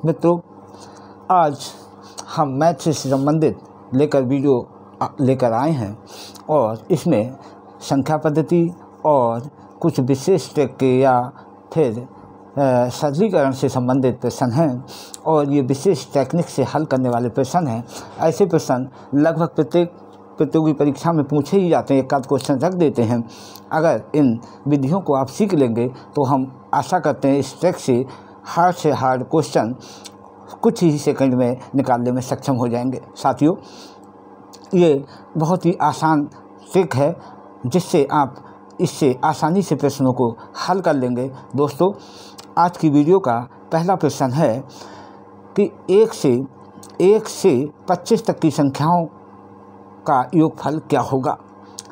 मित्रों, आज हम मैथ से संबंधित वीडियो लेकर आए हैं और इसमें संख्या पद्धति और कुछ विशेष ट्रिक या फिर सरलीकरण से संबंधित प्रश्न हैं और ये विशेष टेक्निक से हल करने वाले प्रश्न हैं। ऐसे प्रश्न लगभग प्रत्येक प्रतियोगी परीक्षा में पूछे ही जाते हैं, एक आध क्वेश्चन रख देते हैं। अगर इन विधियों को आप सीख लेंगे तो हम आशा करते हैं इस ट्रिक से हार्ड क्वेश्चन कुछ ही सेकंड में निकालने में सक्षम हो जाएंगे। साथियों, ये बहुत ही आसान ट्रिक है जिससे आप इससे आसानी से प्रश्नों को हल कर लेंगे। दोस्तों, आज की वीडियो का पहला प्रश्न है कि 1 से 25 तक की संख्याओं का योगफल क्या होगा।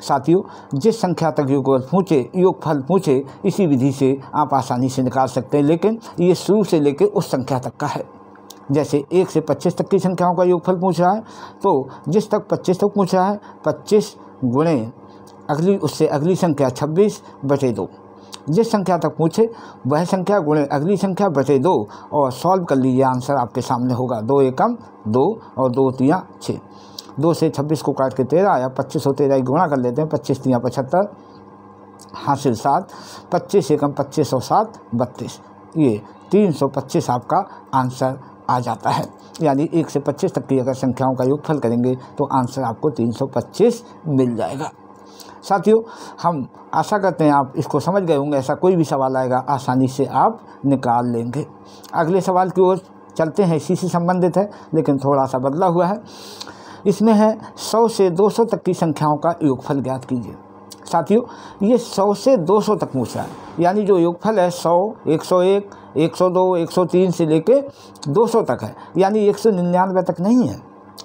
साथियों, जिस संख्या तक योगफल पूछे इसी विधि से आप आसानी से निकाल सकते हैं, लेकिन ये शुरू से लेकर उस संख्या तक का है। जैसे 1 से 25 तक की संख्याओं का योगफल पूछ रहा है तो जिस तक 25 तक पूछ रहा है 25 गुणे उससे अगली संख्या 26/2। जिस संख्या तक पूछे वह संख्या गुणे अगली संख्या बटे 2 और सॉल्व कर लीजिए। आंसर आपके सामने होगा। 2 एकम 2 और 2 तियाँ 6। 2 से 26 को काट के 13 आया। 25 और 13 गुणा कर लेते हैं। 25 तियाँ 75 हासिल 7। 25 एकम 25 और 7 32। ये 325 आपका आंसर आ जाता है। यानी 1 से 25 तक की अगर संख्याओं का योगफल करेंगे तो आंसर आपको 325 मिल जाएगा। साथियों, हम आशा करते हैं आप इसको समझ गए होंगे। ऐसा कोई भी सवाल आएगा आसानी से आप निकाल लेंगे। अगले सवाल की ओर चलते हैं। इसी से संबंधित है लेकिन थोड़ा सा बदला हुआ है। इसमें है 100 से 200 तक की संख्याओं का योगफल ज्ञात कीजिए। साथियों, ये 100 से 200 तक पूछ रहा है, यानी जो योगफल है 100, 101, 102, 103 से लेके 200 तक है, यानी 199 तक नहीं है।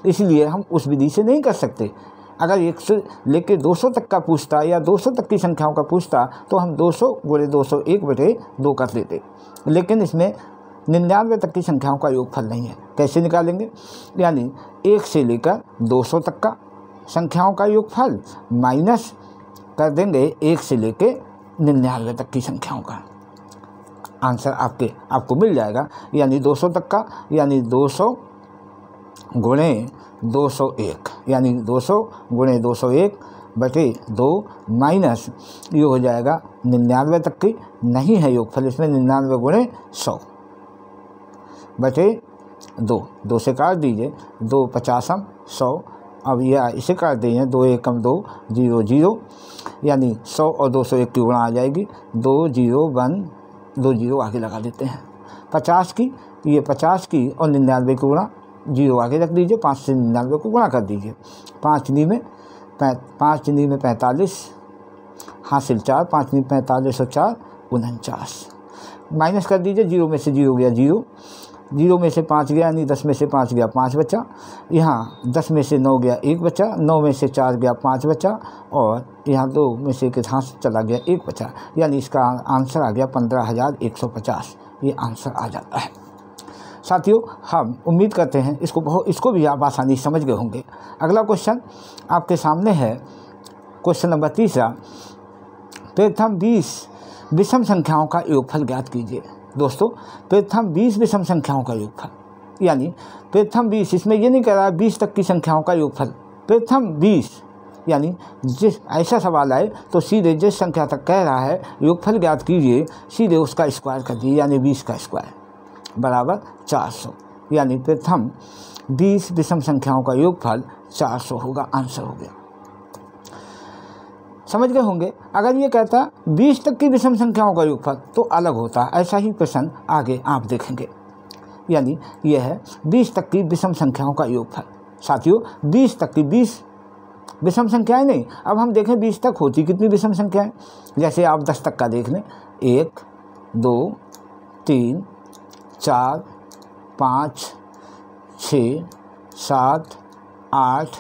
इसलिए हम उस विधि से नहीं कर सकते। अगर 100 लेके 200 तक का पूछता या 200 तक की संख्याओं का पूछता तो हम 200 गुणे 201/2 कर लेते, लेकिन इसमें 99 तक की संख्याओं का योगफल नहीं है। कैसे निकालेंगे? यानी 1 से लेकर 200 तक का संख्याओं का योगफल माइनस कर देंगे 1 से लेके 99 तक की संख्याओं का। आंसर आपको मिल जाएगा। यानी 200 तक का, यानी 200 गुणे 201, यानी 200 गुणे 201/2 माइनस ये हो जाएगा 99 तक की नहीं है योगफल इसमें। 99 गुणे 100/2। 2 से काट दीजिए। 2 50 100। अब यह इसे काट दीजिए। 2 एकम 2 0 0, यानी 100 और 201 की गुणा आ जाएगी। 2 0 1 2 0 आगे लगा देते हैं। 50 की, ये 50 की और 99 की गुणा 0 आगे रख दीजिए। 5 से 99 को गुणा कर दीजिए। 5 में 45 हासिल 4। 5 में 45 और 4 49। माइनस कर दीजिए। 0 में से 0 गया 0, 0 में से 5 गया, यानी 10 में से 5 गया 5 बचा। यहाँ 10 में से 9 गया 1 बचा। 9 में से 4 गया 5 बचा और यहाँ 2 में से एक हाथ चला गया 1 बचा। यानी इसका आंसर आ गया 15,150। ये आंसर आ जाता है। साथियों, हम उम्मीद करते हैं इसको भी आप आसानी से समझ गए होंगे। अगला क्वेश्चन आपके सामने है। Question number 3। प्रथम 20 विषम संख्याओं का योगफल ज्ञात कीजिए। दोस्तों, प्रथम 20 विषम संख्याओं का योगफल, यानी प्रथम 20, इसमें ये नहीं कह रहा है 20 तक की संख्याओं का योगफल। प्रथम 20, यानी जिस ऐसा सवाल आए तो सीधे जिस संख्या तक कह रहा है योगफल ज्ञात कीजिए, सीधे उसका स्क्वायर कर दीजिए। यानी 20 का स्क्वायर बराबर 400। यानी प्रथम 20 विषम संख्याओं का योगफल 400 होगा। आंसर हो गया। समझ गए होंगे। अगर ये कहता 20 तक की विषम संख्याओं का योगफल तो अलग होता। ऐसा ही प्रश्न आगे आप देखेंगे। यानी यह है 20 तक की विषम संख्याओं का योगफल। साथियों, 20 तक की 20 विषम संख्याएं नहीं। अब हम देखें 20 तक होती कितनी विषम संख्याएं। जैसे आप 10 तक का देख लें। 1 2 3 4 5 6 7 8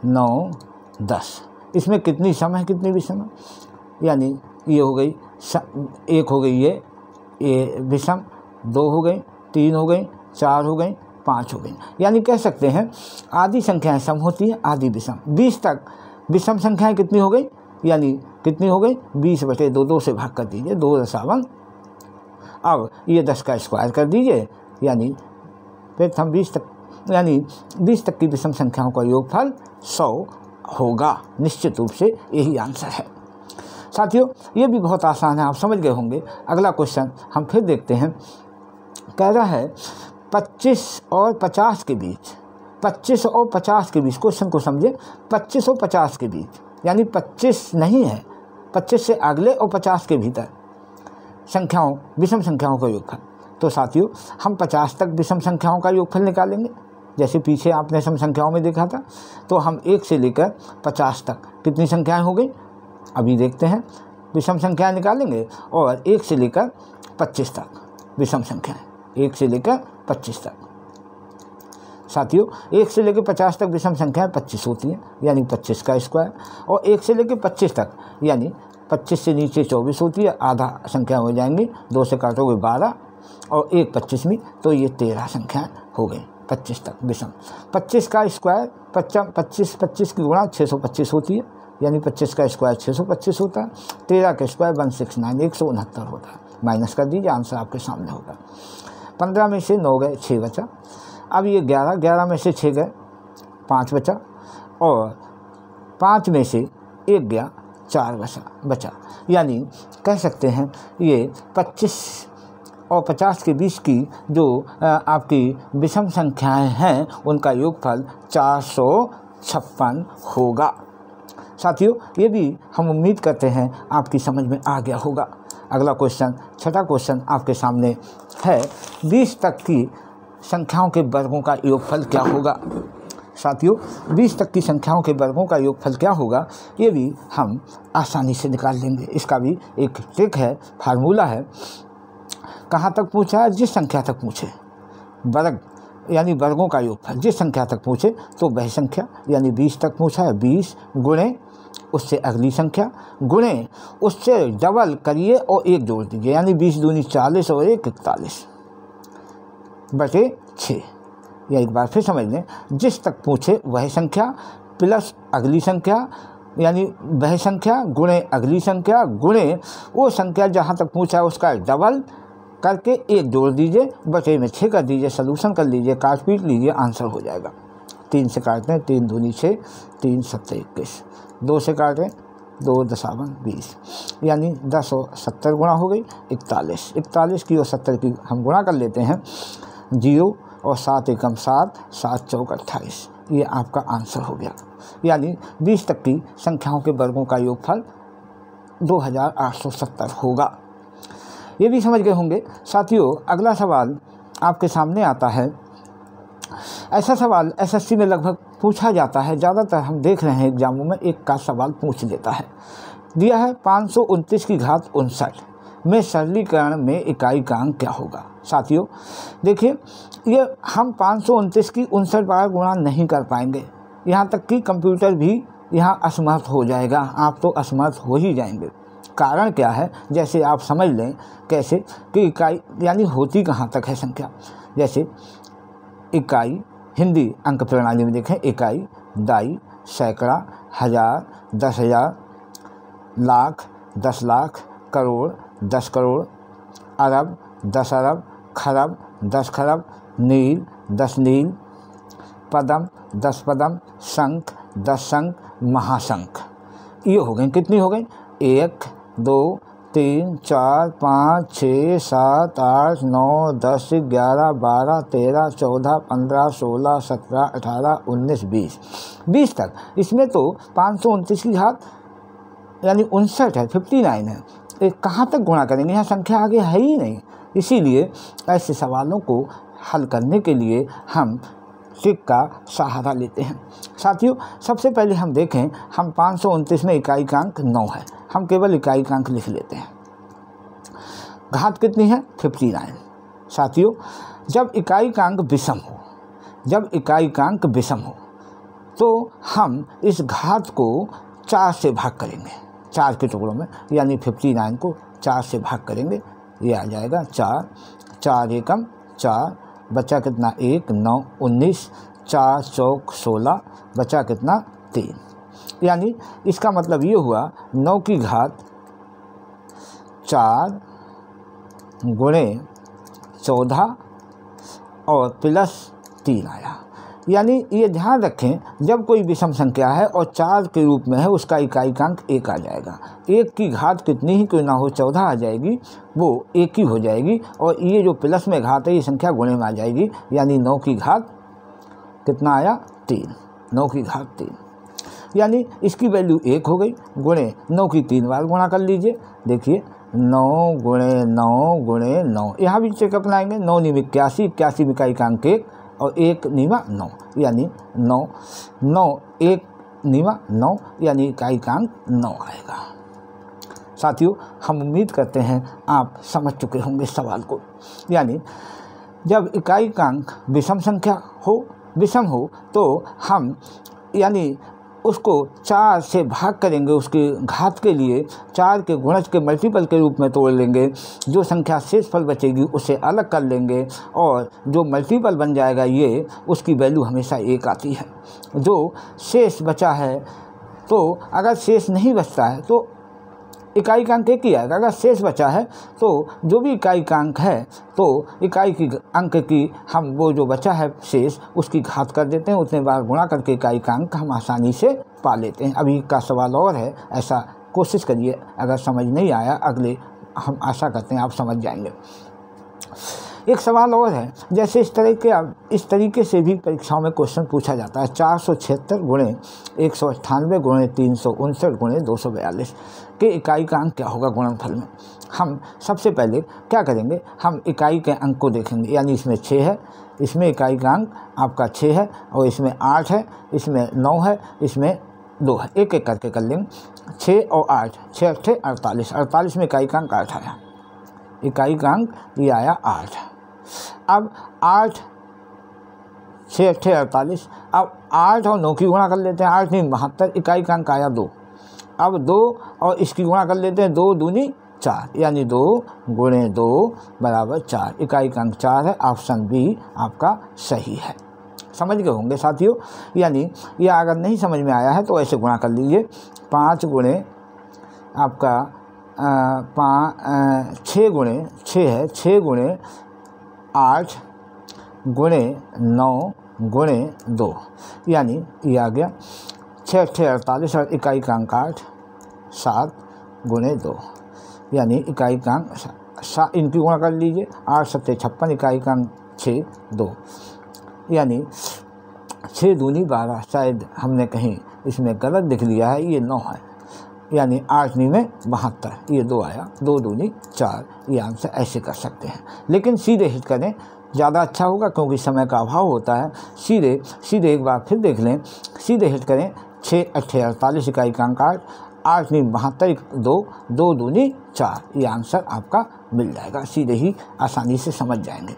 9 10। इसमें कितनी सम है, कितनी विषम है? यानी ये हो गई 1 हो गई, ये विषम, 2 हो गई, 3 हो गई, 4 हो गई, 5 हो गई। यानी कह सकते हैं आधी संख्याएं सम होती हैं, आधी विषम। 20 तक विषम संख्याएं कितनी हो गई? यानी कितनी हो गई? 20/2। 2 से भाग कर दीजिए। 2 × 7। अब ये 10 का स्क्वायर कर दीजिए, यानी प्रथम 20 तक यानी 20 तक की विषम संख्याओं का योगफल 100 होगा। निश्चित रूप से यही आंसर है। साथियों ये भी बहुत आसान है, आप समझ गए होंगे। अगला क्वेश्चन हम फिर देखते हैं। कह रहा है 25 और 50 के बीच, 25 और 50 के बीच, क्वेश्चन को समझे, 25 और 50 के बीच, यानी 25 नहीं है, 25 से अगले और 50 के भीतर संख्याओं, विषम संख्याओं का योगफल। तो साथियों हम 50 तक विषम संख्याओं का योगफल निकालेंगे, जैसे पीछे आपने सम संख्याओं में देखा था। तो हम 1 से लेकर 50 तक कितनी संख्याएं हो गई, अभी देखते हैं। विषम संख्याएं निकालेंगे और 1 से लेकर 25 तक विषम संख्याएं, 1 से लेकर 25 तक। साथियों 1 से लेकर 50 तक विषम संख्याएं 25 होती हैं, यानी 25 का स्क्वायर, और 1 से लेकर 25 तक यानी 25 से नीचे 24 होती है, आधा संख्या हो जाएंगी, 2 से काटोगे 12 और 1 25वीं, तो ये 13 संख्याएं हो गई 25 तक विषम। 25 का स्क्वायर 25 की गुणा 625 होती है, यानी 25 का स्क्वायर 625 होता है। 13 का स्क्वायर 169 169 होता है। माइनस कर दीजिए, आंसर आपके सामने होगा। 15 में से 9 गए, 6 बचा। अब ये 11 में से 6 गए, 5 बचा, और 5 में से 1 गया, 4 बचा। यानी कह सकते हैं ये 25 और 50 के बीच की जो आपकी विषम संख्याएं हैं उनका योगफल 456 होगा। साथियों ये भी हम उम्मीद करते हैं आपकी समझ में आ गया होगा। अगला क्वेश्चन, छठा क्वेश्चन आपके सामने है। 20 तक की संख्याओं के वर्गों का योगफल क्या होगा। साथियों 20 तक की संख्याओं के वर्गों का योगफल क्या होगा, ये भी हम आसानी से निकाल लेंगे। इसका भी एक ट्रिक है, फार्मूला है। कहाँ तक पूछा है, जिस संख्या तक पूछे, वर्ग यानी वर्गों का योगफल जिस संख्या तक पूछे तो वह संख्या, यानी 20 तक पूछा है, 20 गुणे उससे अगली संख्या गुणे उससे डबल करिए और 1 जोड़ दीजिए, यानी 20 दूनी 40 और 1 41 बटे 6। या एक बार फिर समझ लें, जिस तक पूछे वह संख्या प्लस अगली संख्या, यानी वह संख्या गुणे अगली संख्या गुणे वो संख्या जहाँ तक पूछा है उसका डबल करके 1 जोड़ दीजिए, बटे में 6 कर दीजिए, सलूशन कर लीजिए, काट पीट लीजिए, आंसर हो जाएगा। 3 से काटते हैं, 3 दूनी 6, 3 7 21, 2 से काटें 2 दशावन 20, यानी 10 और 70 गुणा हो गई 41। 41 की और 70 की हम गुणा कर लेते हैं, 0 और 7 एकम 7, 7 चौक 28, ये आपका आंसर हो गया। यानी 20 तक की संख्याओं के वर्गों का योगफल 2870 होगा। ये भी समझ गए होंगे। साथियों अगला सवाल आपके सामने आता है। ऐसा सवाल एसएससी में लगभग पूछा जाता है, ज़्यादातर हम देख रहे हैं एग्जामों में एक का सवाल पूछ लेता है। दिया है 529 की घात 59 में सरलीकरण में इकाई का अंक क्या होगा। साथियों देखिए, ये हम 529 की 59 बार गुणा नहीं कर पाएंगे, यहाँ तक कि कंप्यूटर भी यहाँ असमर्थ हो जाएगा, आप तो असमर्थ हो ही जाएंगे। कारण क्या है, जैसे आप समझ लें कैसे कि इकाई यानी होती कहाँ तक है संख्या। जैसे इकाई हिंदी अंक प्रणाली में देखें, इकाई, दाई, सैकड़ा, हज़ार, 10,000, लाख, 10 लाख, करोड़, 10 करोड़, अरब, 10 अरब, खरब, 10 खरब, नील, 10 नील, पदम, 10 पदम, शंख, 10 शंख, महाशंख। ये हो गई, कितनी हो गई, 1 2 3 4 5 6 7 8 9 10 11 12 13 14 15 16 17 18 19 20 तक। इसमें तो 529 की घात यानी 59 है, 59 है, एक कहाँ तक गुणा करेंगे, यहाँ संख्या आगे है ही नहीं। इसीलिए ऐसे सवालों को हल करने के लिए हम ट्रिक का सहारा लेते हैं। साथियों सबसे पहले हम देखें, हम 529 में इकाई का अंक 9 है, हम केवल इकाई का अंक लिख लेते हैं। घात कितनी है, 59। साथियों जब इकाई का अंक विषम हो, जब इकाई का अंक विषम हो तो हम इस घात को 4 से भाग करेंगे, 4 के टुकड़ों में, यानी 59 को 4 से भाग करेंगे, ये आ जाएगा 4, 4 एकम 4, बचा कितना 1 9 19, 4 चौक 16, बचा कितना 3। यानी इसका मतलब ये हुआ 9 की घात 4 गुणे 14 और प्लस 3 आया। यानी ये ध्यान रखें, जब कोई विषम संख्या है और 4 के रूप में है, उसका इकाइकांक 1 आ जाएगा। 1 की घात कितनी ही क्यों ना हो, 14 आ जाएगी, वो 1 ही हो जाएगी। और ये जो प्लस में घात है, ये संख्या गुणे में आ जाएगी, यानी 9 की घात कितना आया, 3। 9 की घात 3, यानी इसकी वैल्यू 1 हो गई। गुणे 9 की 3 बार गुणा कर लीजिए। देखिए 9 गुणे 9 गुणे 9, यहाँ भी चेक अपनाएंगे। 9 नीम 81, 81 में इकाइकांक 1 और 1 नीमा 9, यानी 9 9 1 नीमा 9, यानी इकाइकांक 9 आएगा। साथियों, हम उम्मीद करते हैं आप समझ चुके होंगे सवाल को। यानी जब इकाइकांक विषम संख्या हो, विषम हो, तो हम यानी उसको 4 से भाग करेंगे, उसके घात के लिए 4 के गुणज के मल्टीपल के रूप में तोड़ लेंगे। जो संख्या शेषफल बचेगी उसे अलग कर लेंगे, और जो मल्टीपल बन जाएगा ये, उसकी वैल्यू हमेशा 1 आती है। जो शेष बचा है, तो अगर शेष नहीं बचता है तो इकाइकांक 1 ही आएगा। अगर शेष बचा है तो जो भी इकाइकांक है, तो इकाई की अंक की हम वो जो बचा है शेष, उसकी घात कर देते हैं। उतने बार गुणा करके इकाइकांक हम आसानी से पा लेते हैं। अभी का सवाल और है, ऐसा कोशिश करिए। अगर समझ नहीं आया, अगले हम आशा करते हैं आप समझ जाएंगे। एक सवाल और है, जैसे इस तरीके से भी परीक्षाओं में क्वेश्चन पूछा जाता है। 476 गुणे 198 गुणे 359 गुणे 242 के इकाई का अंक क्या होगा गुणनफल में। हम सबसे पहले क्या करेंगे, हम इकाई के अंक को देखेंगे। यानी इसमें 6 है, इसमें इकाई का अंक आपका 6 है, और इसमें 8 है, इसमें 9 है, इसमें 2 है। एक एक करके कर लेंगे। 6 और 8, 6 8 48, 48 में इकाई का अंक 8 आया। इकाई का अंक ये आया 8। अब 8 6 8 48, अब 8 और 9 की गुणा कर लेते हैं। 8 नहीं 72, इकाई का अंक आया 2। अब 2 और इसकी गुणा कर लेते हैं, 2 दूनी 4, यानी 2 गुणे 2 बराबर 4। इकाई का अंक 4 है। ऑप्शन बी आपका सही है। समझ गए होंगे साथियों। यानी यह अगर नहीं समझ में आया है तो ऐसे गुणा कर लीजिए। 5 गुणे आपका 6 गुणे 6 है, 6 गुणे 8 गुणे 9 गुणे 2, यानी ये आ गया 6 8 48 और इकाई का अंक 8, 7 गुणे 2, यानी इकाई का अंक इनकी गुणा कर लीजिए। 8 7 56, इकाई का अंक 6 2, यानी 6 दूनी 12। शायद हमने कहीं इसमें गलत लिख लिया है, ये 9 है, यानी 8 नी में 72, ये 2 आया। 2 दूनी 4, ये आंसर ऐसे कर सकते हैं। लेकिन सीधे हिट करें ज़्यादा अच्छा होगा, क्योंकि समय का अभाव होता है। सीधे एक बार फिर देख लें। सीधे हिट करें। 6 8 48, इकाई का अंक 8, 8 नी 72, 2 दूनी 4, ये आंसर आपका मिल जाएगा। सीधे ही आसानी से समझ जाएंगे।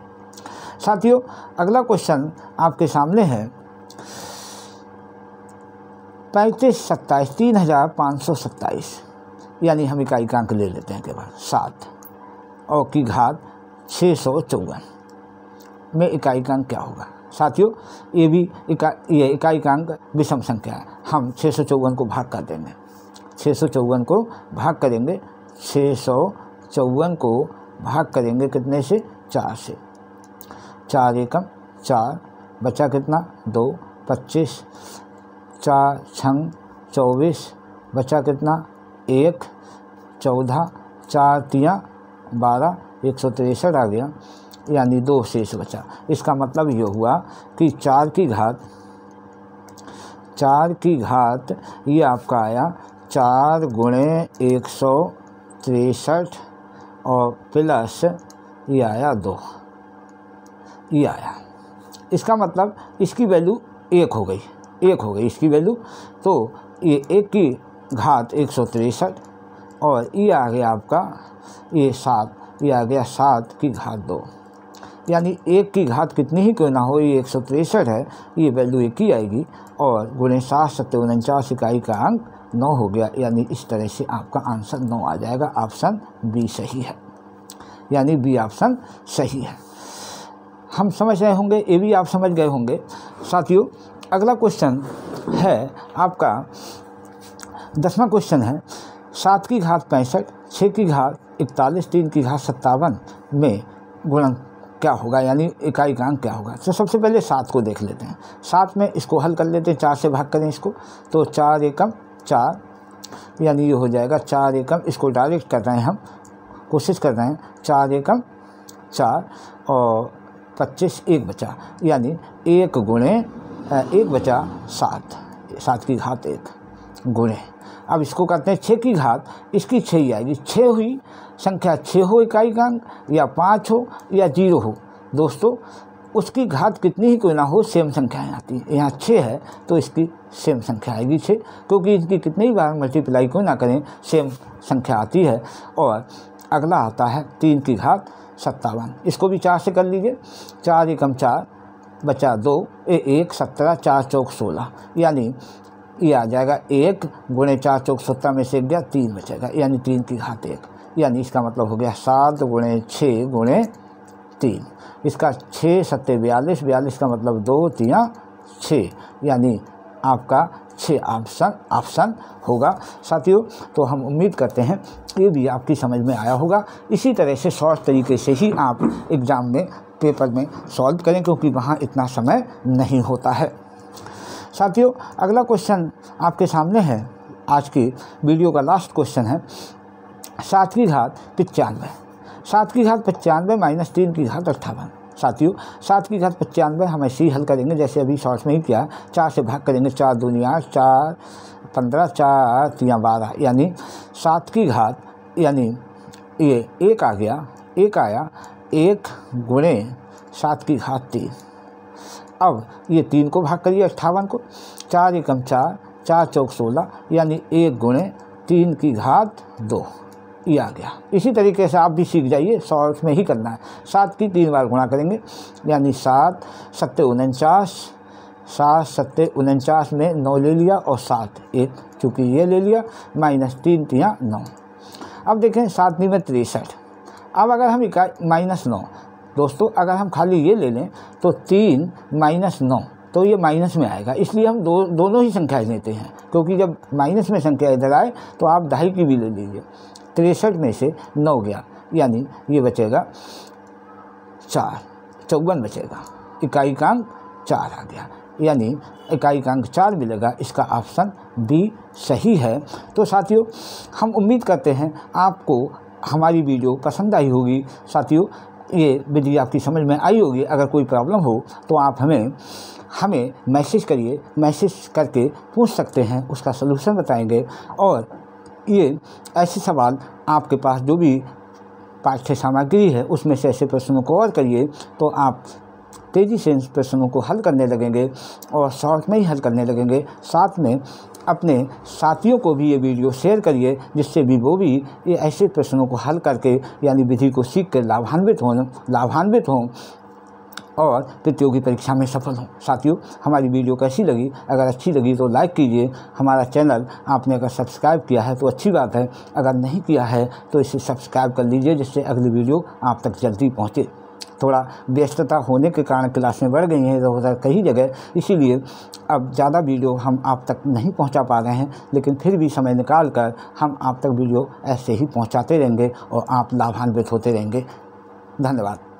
साथियों, अगला क्वेश्चन आपके सामने है 35 27 3527, यानी हम इकाई का अंक ले लेते हैं केवल 7 और की घात 654 में इकाई का अंक क्या होगा। साथियों, ये भी इकाई का अंक विषम संख्या है। हम 654 को भाग कर देंगे। 654 को भाग करेंगे, 654 को भाग करेंगे कितने से, 4 से। 4 एकम 4, बचा कितना 2, 25, 4 6 24, बचा कितना 1, 14, 4 3 12, 163 आ गया, यानी 2 शेष बचा। इसका मतलब ये हुआ कि 4 की घात ये आपका आया 4 गुणे 163 और प्लस ये आया 2, ये आया। इसका मतलब इसकी वैल्यू 1 हो गई, 1 हो गई इसकी वैल्यू। तो ये 1 की घात 163 और ये आ गया आपका ये 7, ये आ गया 7 की घात 2, यानी 1 की घात कितनी ही क्यों ना हो, ये 163 है, ये वैल्यू 1 ही आएगी। और गुणे 7 7 49, इकाई का अंक 9 हो गया, यानी इस तरह से आपका आंसर 9 आ जाएगा। ऑप्शन बी सही है, यानी बी ऑप्शन सही है। हम समझ रहे होंगे, ये भी आप समझ गए होंगे। साथियों, अगला क्वेश्चन है आपका 10वां क्वेश्चन है 7 की घात 65, 6 की घात 41, 3 की घात 57 में क्या होगा, यानी इकाइकांक क्या होगा। तो सबसे पहले 7 को देख लेते हैं। 7 में इसको हल कर लेते हैं, 4 से भाग करें इसको, तो 4 एकम 4, यानी ये हो जाएगा 4 एकम, इसको डायरेक्ट कर रहे हैं हम, कोशिश कर रहे हैं, 4 एकम 4 और 25 1 बचा, यानी 1 गुणे 1 बचा 7, 7 की घात 1 गुणे, अब इसको करते हैं 6 की घात, इसकी 6 ही आएगी, 6 हुई, संख्या 6 हो इकाइकांक, या 5 हो या 0 हो दोस्तों, उसकी घात कितनी ही कोई ना हो, सेम संख्याएं आती हैं। यहाँ 6 है तो इसकी सेम संख्या आएगी 6, क्योंकि इसकी कितनी बार मल्टीप्लाई को ना करें सेम संख्या आती है। और अगला आता है 3 की घात 57, इसको भी 4 से कर लीजिए, 4 एकम 4 बचा 2 1 17, 4 चौक 16, यानी ये आ जाएगा 1 गुणे 4 चौक 17 में से 1 गया 3 बचेगा, यानी 3 की घात 1, यानी इसका मतलब हो गया 7 गुणे 6 गुणे 3, इसका 6 7 42, 42 का मतलब 2 3 6, यानी आपका 6 ऑप्शन होगा साथियों। तो हम उम्मीद करते हैं ये भी आपकी समझ में आया होगा। इसी तरह से शॉर्ट तरीके से ही आप एग्ज़ाम में पेपर में सॉल्व करें, क्योंकि वहाँ इतना समय नहीं होता है। साथियों अगला क्वेश्चन आपके सामने है, आज की वीडियो का लास्ट क्वेश्चन है 7 की घात 95, 7 की घात 95 माइनस 3 की घात 58। साथियों 7 की घात 95 हम ऐसे ही हल करेंगे जैसे अभी शॉर्ट में ही किया, 4 से भाग करेंगे, 4 दूनी 8, 4 15, 4 3 12, यानी 7 की घात, यानी ये 1 आ गया, 1 आया, 1 गुणे 7 की घात 3, अब ये 3 को भाग करिए 58 को, 4 एकम 4, 4 चौक 16, यानी 1 गुणे 3 की घात 2, ये आ गया। इसी तरीके से आप भी सीख जाइए, शॉर्ट में ही करना है। 7 की 3 बार गुणा करेंगे, यानी 7 7 49, 7 7 49 में 9 ले लिया और 7 1, चूँकि ये ले लिया, माइनस 3 3 9। अब देखें 7 में 63, अब अगर हम माइनस 9 दोस्तों, अगर हम खाली ये ले लें तो 3 माइनस 9, तो ये माइनस में आएगा, इसलिए हम दोनों ही संख्याएं लेते हैं, क्योंकि जब माइनस में संख्या इधर आए तो आप 2.5 की भी ले लीजिए। 63 में से 9 गया, यानी ये बचेगा 4, 54 बचेगा, इकाइकांक 4 आ गया, यानी इकाइकांक 4 मिलेगा। इसका ऑप्शन बी सही है। तो साथियों हम उम्मीद करते हैं आपको हमारी वीडियो पसंद आई होगी। साथियों ये विधि आपकी समझ में आई होगी। अगर कोई प्रॉब्लम हो तो आप हमें मैसेज करिए, मैसेज करके पूछ सकते हैं, उसका सलूशन बताएंगे। और ये ऐसे सवाल आपके पास जो भी पाठ्य सामग्री है उसमें से ऐसे प्रश्नों को और करिए, तो आप तेज़ी से इन प्रश्नों को हल करने लगेंगे और शॉर्ट में ही हल करने लगेंगे। साथ में अपने साथियों को भी ये वीडियो शेयर करिए, जिससे भी वो भी ये ऐसे प्रश्नों को हल करके यानी विधि को सीख कर लाभान्वित हों और प्रतियोगी परीक्षा में सफल हों। साथियों हमारी वीडियो कैसी लगी? अगर अच्छी लगी तो लाइक कीजिए। हमारा चैनल आपने अगर सब्सक्राइब किया है तो अच्छी बात है, अगर नहीं किया है तो इसे सब्सक्राइब कर लीजिए, जिससे अगली वीडियो आप तक जल्दी पहुँचे। थोड़ा व्यस्तता होने के कारण क्लासें बढ़ गई हैं इधर कई जगह, इसीलिए अब ज़्यादा वीडियो हम आप तक नहीं पहुंचा पा रहे हैं, लेकिन फिर भी समय निकाल कर हम आप तक वीडियो ऐसे ही पहुंचाते रहेंगे और आप लाभान्वित होते रहेंगे। धन्यवाद।